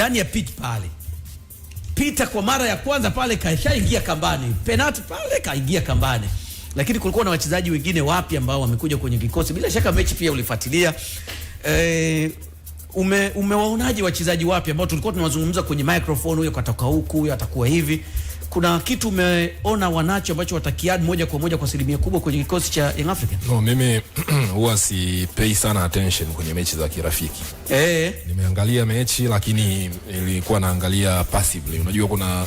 ndani ya pitch pale. Peter kwa mara ya kwanza pale kaishaingia kambani. Penalty pale kaingia kambani. Lakini kulikuwa na wachezaji wengine wapi ambao wamekuja kwenye kikosi. Bila shaka mechi pia ulifuatilia. Umewaonaje wachezaji wapi ambao tulikuwa tunawazungumza kwenye microphone, huyo katoka huku, huyo atakuwa hivi. Kuna kitu umeona wanacho ambacho watakiad moja kwa moja kwa asilimia kubwa kwenye kikosi cha Young African? No, mimi huwa si pay sana attention kwenye mechi za kirafiki. Nimeangalia mechi lakini ilikuwa naangalia passively. Unajua kuna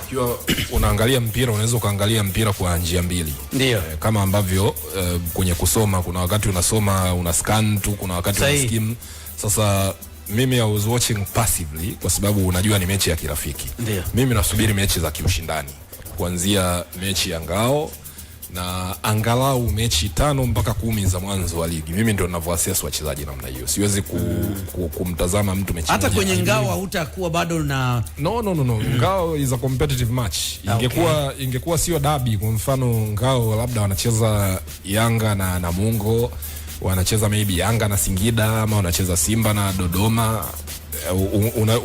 ukiwa unaangalia mpira unaweza kaangalia mpira kwa njia mbili. Ndio. Kama ambavyo kwenye kusoma kuna wakati unasoma una scan tu, kuna wakati una skim. Sasa mimi I was watching passively kwa sababu unajua ni mechi ya kirafiki. Ndiyo. Mimi nasubiri mechi za kiushindani. Kuanzia mechi ya ngao na angalau mechi 5 mpaka 10 za mwanzo wa ligi. Mimi ndio ninavyoassess wachezaji namna hiyo. Siwezi kumtazama mtu mechi hata kwenye ngao hutakuwa bado na no. Ngao is a competitive match. Ingekuwa sio derby, kwa mfano ngao labda wanacheza Yanga na Namungo, wanacheza maybe Yanga na Singida, ama wanacheza Simba na Dodoma,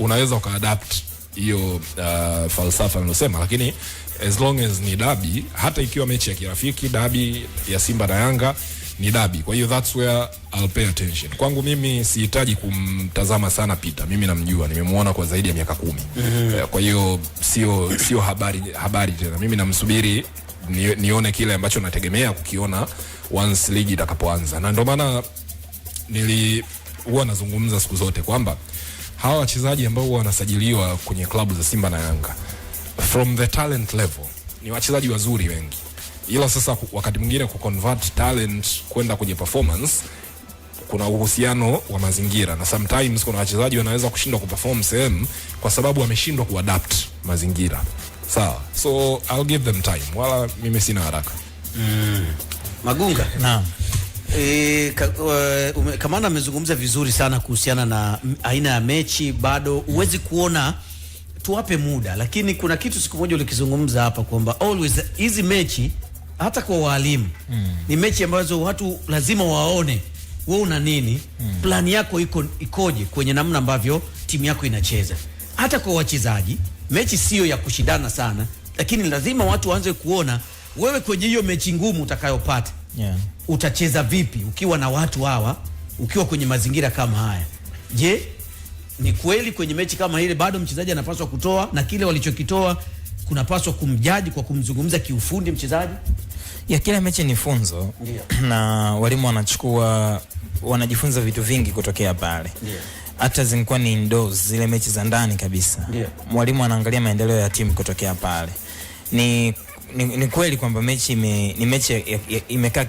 unaweza ukaadapt hiyo falsafa ninasema. Lakini as long as ni derby, hata ikiwa mechi ya kirafiki, derby ya Simba na Yanga ni derby. Kwa hiyo that's where I'll pay attention. Kwangu mimi sihitaji kumtazama sana Peter. Mimi namjua, nimemuona kwa zaidi ya miaka 10. Kwa hiyo sio habari tena. Mimi namsubiri nione kile ambacho nategemea kukiona once ligi itakapoanza. Na ndio maana huwa nazungumza siku zote kwamba hawa wachezaji ambao wanasajiliwa kwenye klabu za Simba na Yanga from the talent level ni wachezaji wazuri wengi, ila sasa wakati mwingine kuconvert talent kwenda kwenye performance kuna uhusiano wa mazingira, na sometimes kuna wachezaji wanaweza kushindwa kuperform sehemu kwa sababu wameshindwa kuadapt mazingira. Sawa, so I'll give them time, wala mimi sina haraka. Magunga. Naam. Kamanda amezungumza vizuri sana kuhusiana na aina ya mechi. Bado huwezi kuona, tuwape muda, lakini kuna kitu siku moja ulikizungumza hapa kwamba always hizi mechi hata kwa walimu ni mechi ambazo watu lazima waone wewe una nini, plan yako ikoje kwenye namna ambavyo timu yako inacheza. Hata kwa wachezaji mechi sio ya kushindana sana, lakini lazima watu waanze kuona wewe kwenye hiyo mechi ngumu utakayopata utacheza vipi ukiwa na watu hawa, ukiwa kwenye mazingira kama haya. Je, ni kweli kwenye mechi kama ile bado mchezaji anapaswa kutoa, na kile walichokitoa kunapaswa kumjaji kwa kumzungumza kiufundi mchezaji? Ya kila mechi ni funzo. Na walimu wanajifunza vitu vingi kutokea pale. Hata zingekuwa ni indoors, zile mechi za ndani kabisa. Mwalimu anaangalia maendeleo ya timu kutokea pale. Ni kweli kwamba mechi ni mechi imekaa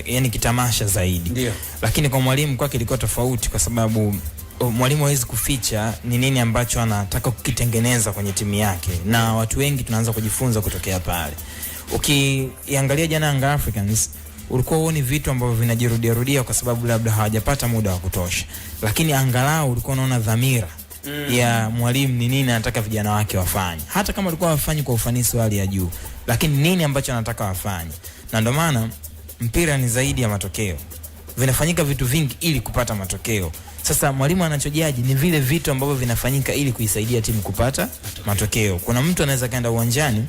yani kitamasha zaidi. Lakini kwa mwalimu kwake ilikuwa tofauti, kwa sababu mwalimu hawezi kuficha ni nini ambacho anataka kukitengeneza kwenye timu yake, na watu wengi tunaanza kujifunza kutokea pale. Ukiangalia jana Young Africans, ulikuwa uone vitu ambavyo vinajirudia kwa sababu labda hawajapata muda wa kutosha, lakini angalau ulikuwa unaona dhamira ya mwalimu ni nini anataka vijana wake wafanye, hata kama walikuwa wafanyi kwa ufanisi wa hali ya juu, lakini nini ambacho anataka wafanye. Na ndio maana mpira ni zaidi ya matokeo, vinafanyika vitu vingi ili kupata matokeo. Sasa mwalimu anachojaji ni vile vitu ambavyo vinafanyika ili kuisaidia timu kupata matokeo. Kuna mtu anaweza kaenda uwanjani,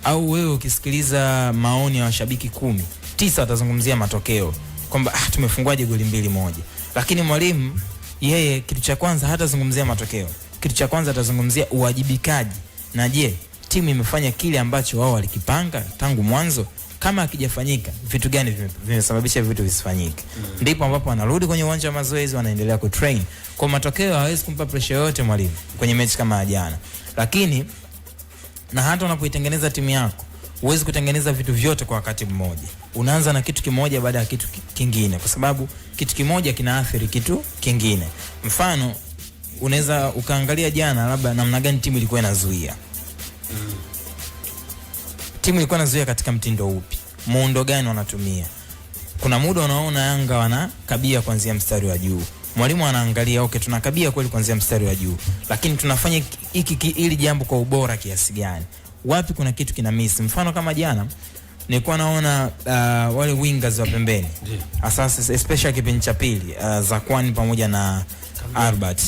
au wewe ukisikiliza maoni ya washabiki 10, 9 watazungumzia matokeo kwamba tumefungwaje goli 2-1, lakini mwalimu yeye kitu cha kwanza hatazungumzia matokeo. Kitu cha kwanza atazungumzia uwajibikaji, na je, timu imefanya kile ambacho wao walikipanga tangu mwanzo? Kama hakijafanyika, vitu gani vimesababisha vitu visifanyike? Ndipo ambapo wanarudi kwenye uwanja wa mazoezi, wanaendelea kutrain. Kwa matokeo hawezi kumpa pressure yote mwalimu kwenye mechi kama jana. Lakini na hata unapoitengeneza timu yako, huwezi kutengeneza vitu vyote kwa wakati mmoja. Unaanza na kitu kimoja baada ya kitu kingine, kwa sababu kitu kimoja kinaathiri kitu kingine. Mfano, unaweza ukaangalia jana labda namna gani timu ilikuwa inazuia. Timu ilikuwa inazuia katika mtindo upi? Muundo gani wanatumia? Kuna muda unaona Yanga wanakabia kuanzia mstari wa juu. Mwalimu anaangalia, okay, tunakabia kweli kuanzia mstari wa juu, lakini tunafanya ili jambo kwa ubora kiasi gani? Wapi kuna kitu kina miss? Mfano kama jana nilikuwa naona wale wingers wa pembeni, asasa especially kipindi cha pili, Zakwani pamoja na Albert.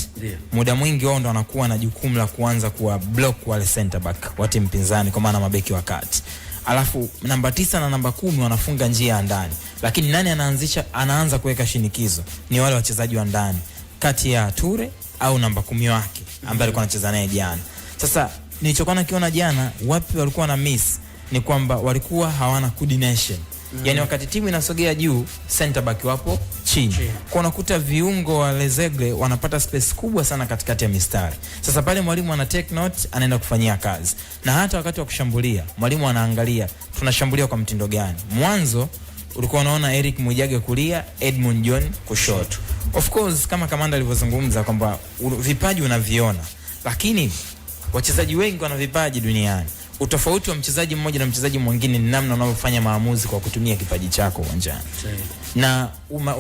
Muda mwingi wao ndo wanakuwa na jukumu la kuanza kuwa block wale center back wa timu pinzani, kwa maana mabeki wa kati. Alafu namba 9 na namba 10 wanafunga njia ya ndani. Lakini nani anaanza kuweka shinikizo? Ni wale wachezaji wa ndani, kati ya Ture au namba 10 wake ambaye alikuwa anacheza naye jana. Sasa nilichokuwa nakiona jana, wapi walikuwa na miss ni kwamba walikuwa hawana coordination. Yani wakati timu inasogea juu, center back wapo chini. Kwa unakuta viungo wa Lezegle wanapata space kubwa sana katikati ya mistari. Sasa pale mwalimu ana take note, anaenda kufanyia kazi. Na hata wakati wa kushambulia, mwalimu anaangalia tunashambulia kwa mtindo gani. Mwanzo ulikuwa unaona Eric Mwijage kulia, Edmund John kushoto. Of course kama kamanda alivyozungumza kwamba vipaji unaviona, lakini wachezaji wengi wana vipaji duniani. Utofauti wa mchezaji mmoja na mchezaji mwingine ni namna unavyofanya maamuzi kwa kutumia kipaji chako uwanjani. Na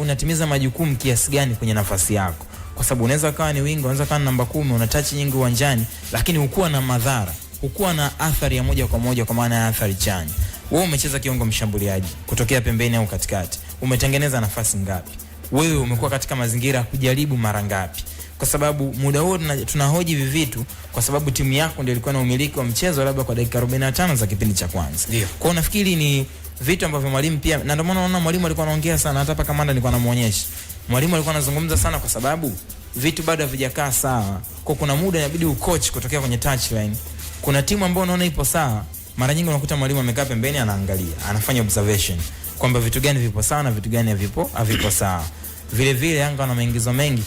unatimiza majukumu kiasi gani kwenye nafasi yako. Kwa sababu unaweza kawa ni wingo, unaweza kawa namba 10, una touch nyingi uwanjani, lakini hukua na madhara, hukua na athari ya moja kwa moja, kwa maana ya athari chanya. Wewe umecheza kiungo mshambuliaji kutokea pembeni au katikati, umetengeneza nafasi ngapi? Wewe umekuwa katika mazingira ya kujaribu mara ngapi? Kwa sababu muda huo tunahoji hivi vitu kwa sababu timu yako ndio ilikuwa na umiliki wa mchezo labda kwa dakika 45 za kipindi cha kwanza. Kwa hiyo nafikiri ni vitu ambavyo mwalimu pia, na ndio maana unaona mwalimu alikuwa anaongea sana, hata hapa kamanda nilikuwa namuonyesha. Mwalimu alikuwa anazungumza sana kwa sababu vitu bado havijakaa sawa. Kwa kuna muda inabidi ucoach kutokea kwenye touchline. Kuna timu ambayo unaona ipo sawa, mara nyingi unakuta mwalimu amekaa pembeni anaangalia, anafanya observation kwamba vitu gani vipo sawa na vitu gani havipo sawa. Vile vile Yanga wana maingizo mengi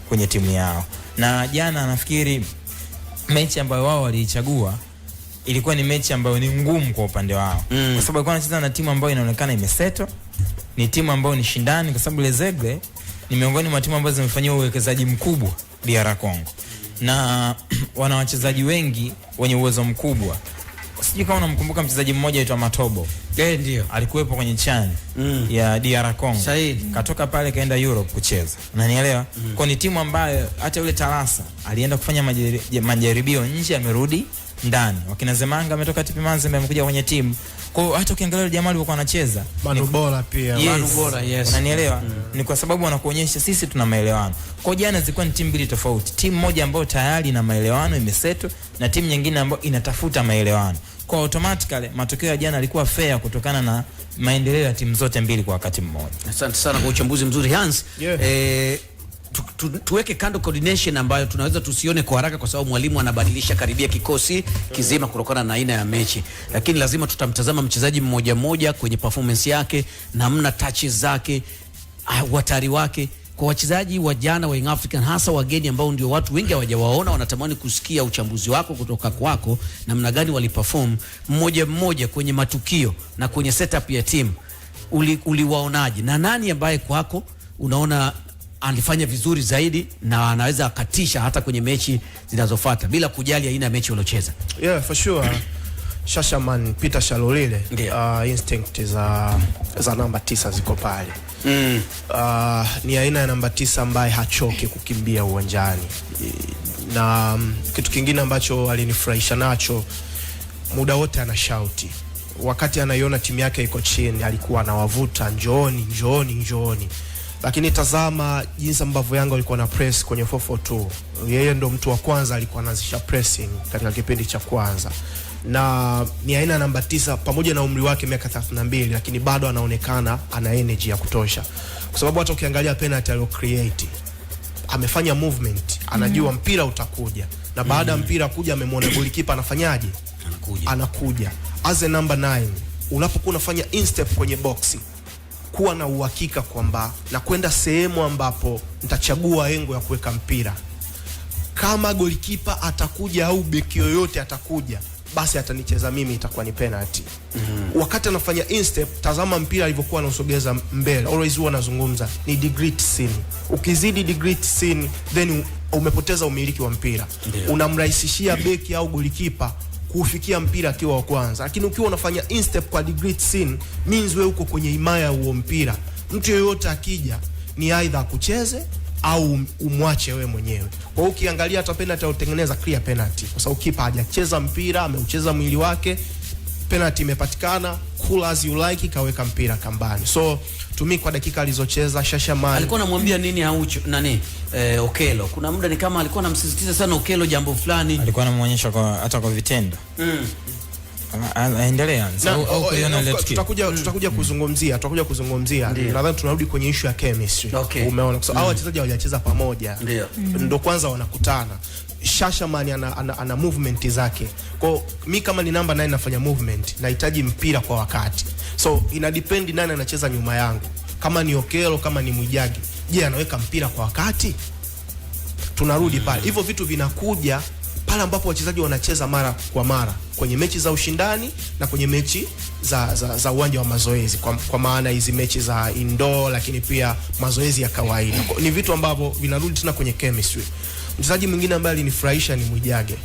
kwenye timu yao. Na jana nafikiri mechi ambayo wao waliichagua ilikuwa ni mechi ambayo ni ngumu kwa upande wao. Kwa sababu walikuwa wanacheza na timu ambayo inaonekana imesettle, ni timu ambayo ni shindani, kwa sababu Lezegle ni miongoni mwa timu ambazo zimefanyia uwekezaji mkubwa DR Congo. Na wana wachezaji wengi wenye uwezo mkubwa. Sijui kama unamkumbuka mchezaji mmoja aitwa Matobo. Ndio. Alikuwepo kwenye chani ya DR Congo. Katoka pale kaenda Europe kucheza. Unanielewa? Kwa ni timu ambayo hata yule Talasa alienda kufanya majaribio nje, amerudi ndani. Wakina Zemanga ametoka TP Mazembe amekuja kwenye timu. Kwa hiyo hata ukiangalia jamaa alikuwa anacheza Manu bora pia. Manu bora, yes. Unanielewa? Ni kwa sababu wanakuonyesha sisi tuna maelewano. Kwa jana zilikuwa ni timu mbili tofauti. Timu moja ambayo tayari ina maelewano imeseto, na timu nyingine ambayo inatafuta maelewano. Kwa automatically matokeo ya jana yalikuwa fair kutokana na maendeleo ya timu zote mbili kwa wakati mmoja. Asante sana kwa uchambuzi mzuri Hans. Tuweke kando coordination ambayo tunaweza tusione kwa haraka kwa sababu mwalimu anabadilisha karibia kikosi kizima kutokana na aina ya mechi, lakini lazima tutamtazama mchezaji mmoja mmoja kwenye performance yake, namna touches zake, hatari wake. Kwa wachezaji wa jana wa Young African, hasa wageni ambao ndio watu wengi hawajawaona, wanatamani kusikia uchambuzi wako kutoka kwako, namna gani waliperform mmoja mmoja kwenye matukio na kwenye setup ya timu. Uliwaonaje? Na nani ambaye kwako unaona alifanya vizuri zaidi na anaweza akatisha hata kwenye mechi zinazofuata bila kujali aina ya mechi waliocheza? Yeah, for sure. Shashaman Peter Shalolile, instinct za namba 9 ziko pale. Ni aina ya namba 9 ambaye hachoki kukimbia uwanjani. Na kitu kingine ambacho alinifurahisha nacho, muda wote ana shauti. Wakati anaiona timu yake iko chini, alikuwa anawavuta njooni. Lakini tazama jinsi ambavyo Yanga walikuwa na press kwenye 442. Yeye ndo mtu wa kwanza alikuwa anaanzisha pressing katika kipindi cha kwanza. Na ni aina namba 9 pamoja na umri wake miaka 32, lakini bado anaonekana ana energy ya kutosha. Kwa sababu hata ukiangalia penalty aliyo create, amefanya movement, anajua mpira utakuja. Na baada ya mpira kuja amemwona goalkeeper anafanyaje? Anakuja. As a number 9, unapokuwa unafanya instep kwenye boxi, kuwa na uhakika kwamba na kwenda sehemu ambapo nitachagua engo ya kuweka mpira. Kama goalkeeper atakuja au beki yoyote atakuja, basi atanicheza mimi, itakuwa ni penalty. Wakati anafanya instep, tazama mpira alivyokuwa anausogeza mbele. Always huwa anazungumza ni degree scene. Ukizidi degree scene, then umepoteza umiliki wa mpira. Unamrahisishia beki au goalkeeper kufikia mpira akiwa wa kwanza. Lakini ukiwa unafanya instep kwa degree scene, means wewe uko kwenye himaya huo mpira. Mtu yeyote akija ni aidha akucheze au umwache wewe mwenyewe. Kwa hiyo ukiangalia hata penalty utengeneza clear penalty, kwa sababu kipa hajacheza mpira, ameucheza mwili wake, penalty imepatikana, pull as you like, kaweka mpira kambani. So tumi kwa dakika alizocheza Shashaman alikuwa anamwambia nini Aucho nani Okello? Kuna muda ni kama alikuwa anamsisitiza sana Okello jambo fulani, alikuwa anamuonyesha kwa hata kwa vitendo. Aendelea. Tutakuja kuzungumzia. Nadhani tunarudi kwenye issue ya chemistry. Umeona? So hao wachezaji waliacheza pamoja. Ndio kwanza wanakutana. Shashaman ana movement zake. Kwa mimi kama ni namba 9 nafanya movement, nahitaji mpira kwa wakati. So ina depend nani anacheza nyuma yangu. Kama ni Okello, kama ni Mwijage, je, anaweka mpira kwa wakati? Tunarudi pale. Hivyo vitu vinakuja pale ambapo wachezaji wanacheza mara kwa mara kwenye mechi za ushindani na kwenye mechi za uwanja wa mazoezi, kwa maana hizi mechi za indoor, lakini pia mazoezi ya kawaida. Ni vitu ambavyo vinarudi tena kwenye chemistry. Mchezaji mwingine ambaye alinifurahisha ni Mwijage.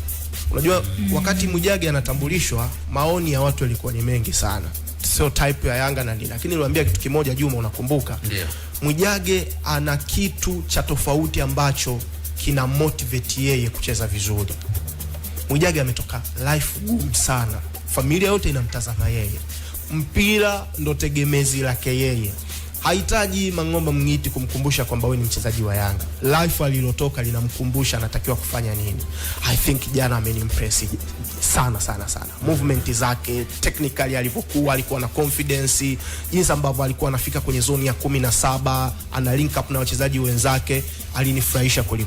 Unajua wakati Mwijage anatambulishwa, maoni ya watu yalikuwa ni mengi sana, sio type ya Yanga na nini, lakini niliwaambia kitu kimoja Juma, unakumbuka? Mwijage ana kitu cha tofauti ambacho kina motivate yeye kucheza vizuri. Mwijage ametoka life gumu sana, familia yote inamtazama yeye, mpira ndo tegemezi lake yeye. Hahitaji Mang'omba Mngiti kumkumbusha kwamba wewe ni mchezaji wa Yanga. Life alilotoka linamkumbusha anatakiwa kufanya nini. I think jana amenimpress sana. Movement zake, technically alikuwa na confidence, jinsi ambavyo alikuwa anafika kwenye zone ya 17, ana link up na wachezaji wenzake, alinifurahisha kweli.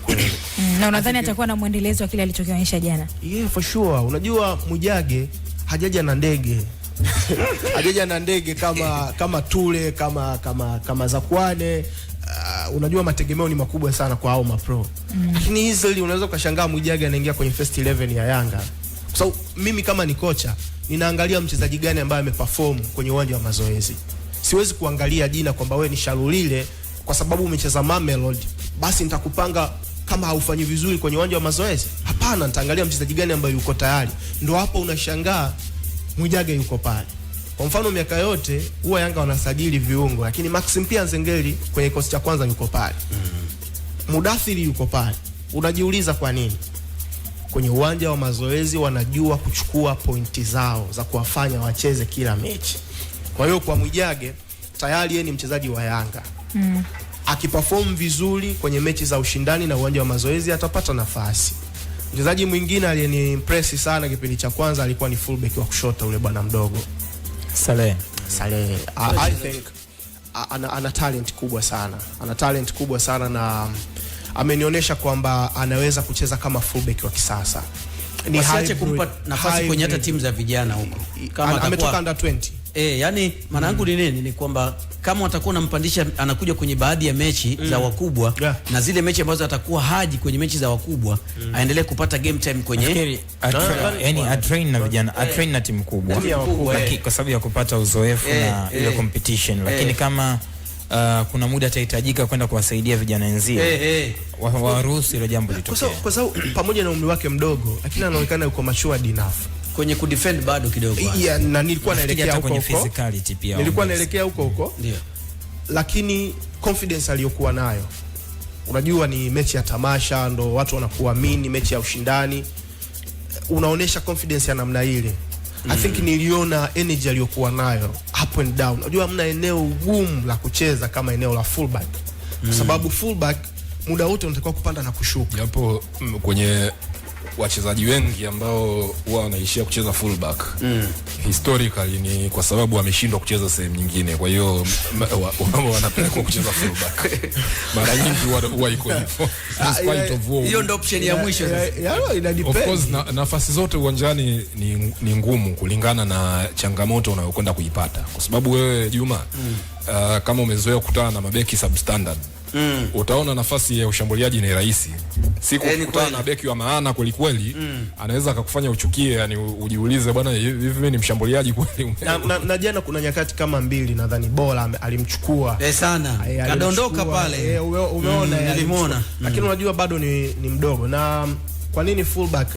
Na unadhani atakuwa na muendelezo wa kile alichokionyesha jana? Yeah, for sure. Unajua Mwijage hajaja na ndege. Hajaja na ndege kama Tule, kama Zakwane. Unajua mategemeo ni makubwa sana kwa hao mapro. Lakini easily unaweza ukashangaa Mwijage anaingia kwenye first 11 ya Yanga. Kwa sababu mimi kama ni kocha, ninaangalia mchezaji gani ambaye ameperform kwenye uwanja wa mazoezi. Siwezi kuangalia jina kwamba wewe ni Shalulile kwa sababu umecheza Mamelodi, basi nitakupanga kama haufanyi vizuri kwenye uwanja wa mazoezi. Hapana, nitaangalia mchezaji gani ambaye yuko tayari. Ndio hapo unashangaa Mwijage yuko pale. Kwa mfano miaka yote huwa Yanga wanasajili viungo, lakini Maxim pia Nzengeli kwenye kikosi cha kwanza yuko pale. Mudathiri yuko pale. Unajiuliza kwa nini? Kwenye uwanja wa mazoezi wanajua kuchukua pointi zao za kuwafanya wacheze kila mechi. Kwa hiyo kwa Mwijage tayari yeye ni mchezaji wa Yanga. Akiperform vizuri kwenye mechi za ushindani na uwanja wa mazoezi atapata nafasi. Mchezaji mwingine aliyeniimpress sana kipindi cha kwanza alikuwa ni fullback wa kushoto ule bwana mdogo Saleh. I think ana talent kubwa sana na amenionyesha kwamba anaweza kucheza kama fullback wa kisasa. Ni haache kumpa nafasi kwenye hata timu za vijana huko. Kama ametoka under 20. Yani maana yangu ni nini? Ni kwamba kama watakuwa nampandisha anakuja kwenye baadhi ya mechi za wakubwa, na zile mechi ambazo atakuwa haji kwenye mechi za wakubwa, aendelee kupata game time kwenye yani atrain na vijana, atrain na timu kubwa, kwa sababu ya kupata uzoefu na ile competition. Lakini kama kuna muda atahitajika kwenda kuwasaidia vijana wenzio, waruhusu ile jambo litokee. Kwa sababu pamoja na umri wake mdogo, lakini anaonekana yuko matured enough kwenye kudefend bado kidogo. Yeah, na nilikuwa naelekea huko kwenye physicality pia. Nilikuwa naelekea huko. Ndio. Lakini confidence aliyokuwa nayo. Unajua ni mechi ya tamasha, ndo watu wanakuamini, mechi ya ushindani. Unaonesha confidence ya namna ile. I think niliona energy aliyokuwa nayo up and down. Unajua hamna eneo gumu la kucheza kama eneo la fullback. Kwa sababu fullback muda wote unatakiwa kupanda na kushuka. Japo kwenye wachezaji wengi ambao huwa wanaishia kucheza fullback historically ni kwa sababu wameshindwa kucheza sehemu nyingine, kwa hiyo wanapelekwa kucheza fullback. Mara nyingi huwa iko hivyo. Hiyo ndio option ya mwisho sasa. Of course nafasi zote uwanjani ni ngumu kulingana na changamoto unayokwenda kuipata, kwa sababu wewe Juma kama umezoea kukutana na mabeki substandard, utaona nafasi ya ushambuliaji ni rahisi. Siku kukutana na beki wa maana kweli kweli, anaweza akakufanya uchukie, yani ujiulize bwana, hivi mimi ni mshambuliaji kweli? Na jana kuna nyakati kama mbili nadhani Bola alimchukua sana, kadondoka pale. Umeona, nilimwona. Lakini unajua bado ni mdogo. Na kwa nini fullback